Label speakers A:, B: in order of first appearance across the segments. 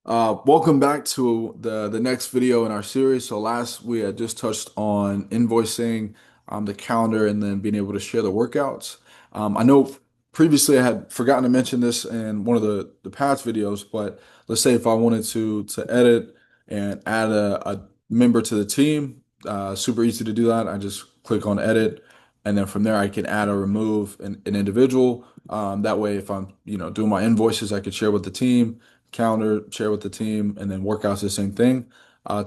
A: Welcome back to the next video in our series. So last we had just touched on invoicing, the calendar, and then being able to share the workouts. I know previously I had forgotten to mention this in one of the past videos, but let's say if I wanted to edit and add a member to the team, super easy to do that. I just click on edit, and then from there I can add or remove an individual. That way, if I'm doing my invoices, I could share with the team calendar, share with the team, and then workouts the same thing.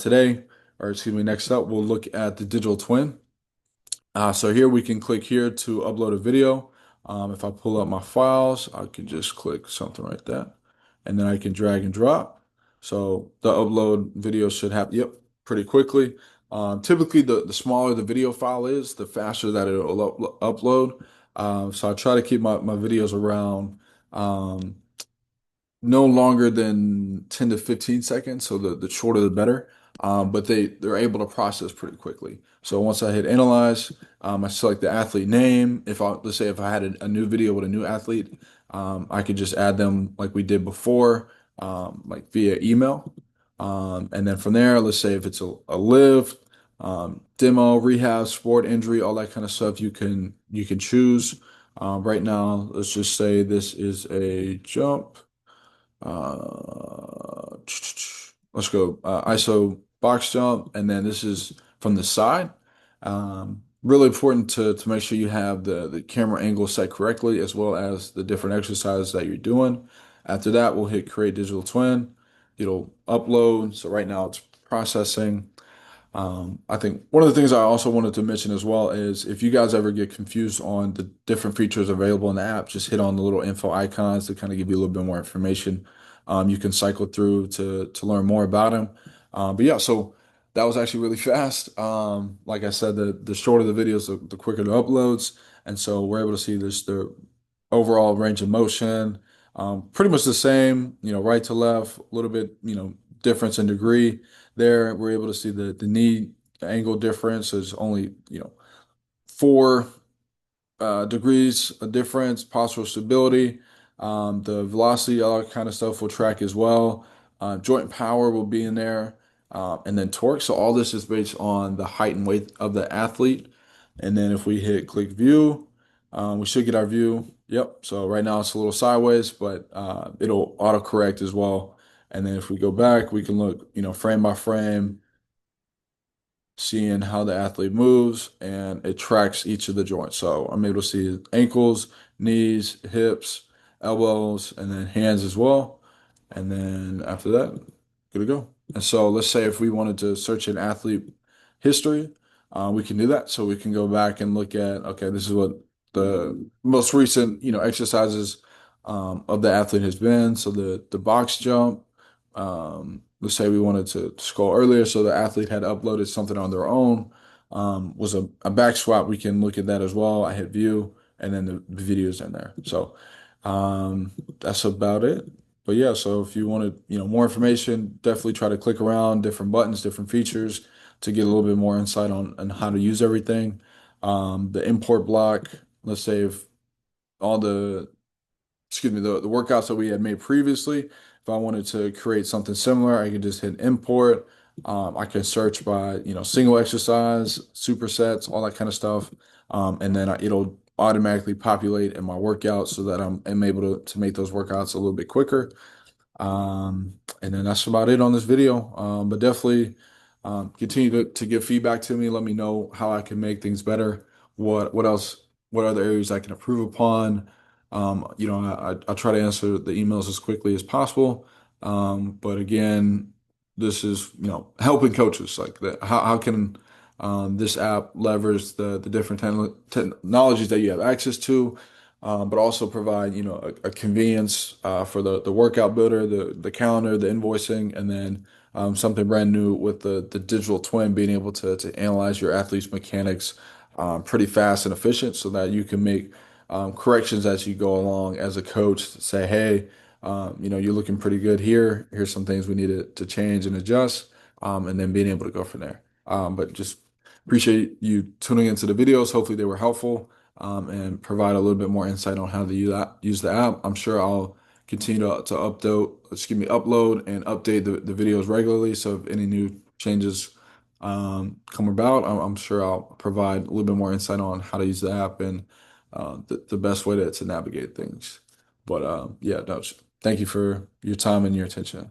A: Today, or excuse me, next up, we'll look at the digital twin. So here we can click here to upload a video. If I pull up my files, I can just click something like that, and then I can drag and drop. So the upload video should happen, yep, pretty quickly. Typically, the smaller the video file is, the faster that it'll upload. So I try to keep my videos around no longer than 10 to 15 seconds, so the shorter the better. But they're able to process pretty quickly. So once I hit analyze, I select the athlete name. If I let's say if I had a new video with a new athlete, I could just add them like we did before, like via email. And then from there, let's say if it's a live, demo, rehab, sport injury, all that kind of stuff, you can choose. Right now, let's just say this is a jump. Uh, let's go ISO box jump, and then this is from the side. Really important to make sure you have the camera angle set correctly, as well as the different exercises that you're doing. After that, we'll hit create digital twin. It'll upload. So right now it's processing. I think one of the things I also wanted to mention as well is if you guys ever get confused on the different features available in the app, just hit on the little info icons to kind of give you a little bit more information. You can cycle through to learn more about them. But yeah, so that was actually really fast. Like I said, the shorter the videos, the quicker the uploads, and so we're able to see this the overall range of motion. Pretty much the same, right to left, a little bit, difference in degree there. We're able to see the knee angle difference is only, 4 degrees a difference, postural stability, the velocity, all that kind of stuff will track as well. Joint power will be in there, and then torque. So all this is based on the height and weight of the athlete. And then if we hit click view, we should get our view. Yep. So right now it's a little sideways, but it'll autocorrect as well. And then if we go back, we can look, frame by frame, seeing how the athlete moves, and it tracks each of the joints. So I'm able to see ankles, knees, hips, elbows, and then hands as well. And then after that, good to go. And so let's say if we wanted to search an athlete history, we can do that. So we can go back and look at, okay, this is what the most recent, exercises of the athlete has been. So the box jump, let's say we wanted to scroll earlier, so the athlete had uploaded something on their own, was a back squat. We can look at that as well. I hit view, and then the video's in there. So that's about it. But yeah, so if you wanted, more information, definitely try to click around different buttons, different features to get a little bit more insight on how to use everything. The import block, let's say if all the excuse me, the workouts that we had made previously. If I wanted to create something similar, I could just hit import. I can search by, single exercise, supersets, all that kind of stuff. And then it'll automatically populate in my workout so that I'm able to make those workouts a little bit quicker. And then that's about it on this video. But definitely continue to give feedback to me. Let me know how I can make things better. What else? What other areas I can improve upon? I try to answer the emails as quickly as possible. But again, this is helping coaches like that. How can this app leverage the different technologies that you have access to? But also provide a convenience for the workout builder, the calendar, the invoicing, and then something brand new with the digital twin, being able to analyze your athlete's mechanics pretty fast and efficient, so that you can make corrections as you go along as a coach. Say, hey, you're looking pretty good here. Here's some things we need to change and adjust, and then being able to go from there. But just appreciate you tuning into the videos. Hopefully they were helpful, and provide a little bit more insight on how to use the app. I'm sure I'll continue upload and update the videos regularly. So if any new changes come about, I'm sure I'll provide a little bit more insight on how to use the app and the best way to navigate things. But yeah, no, thank you for your time and your attention.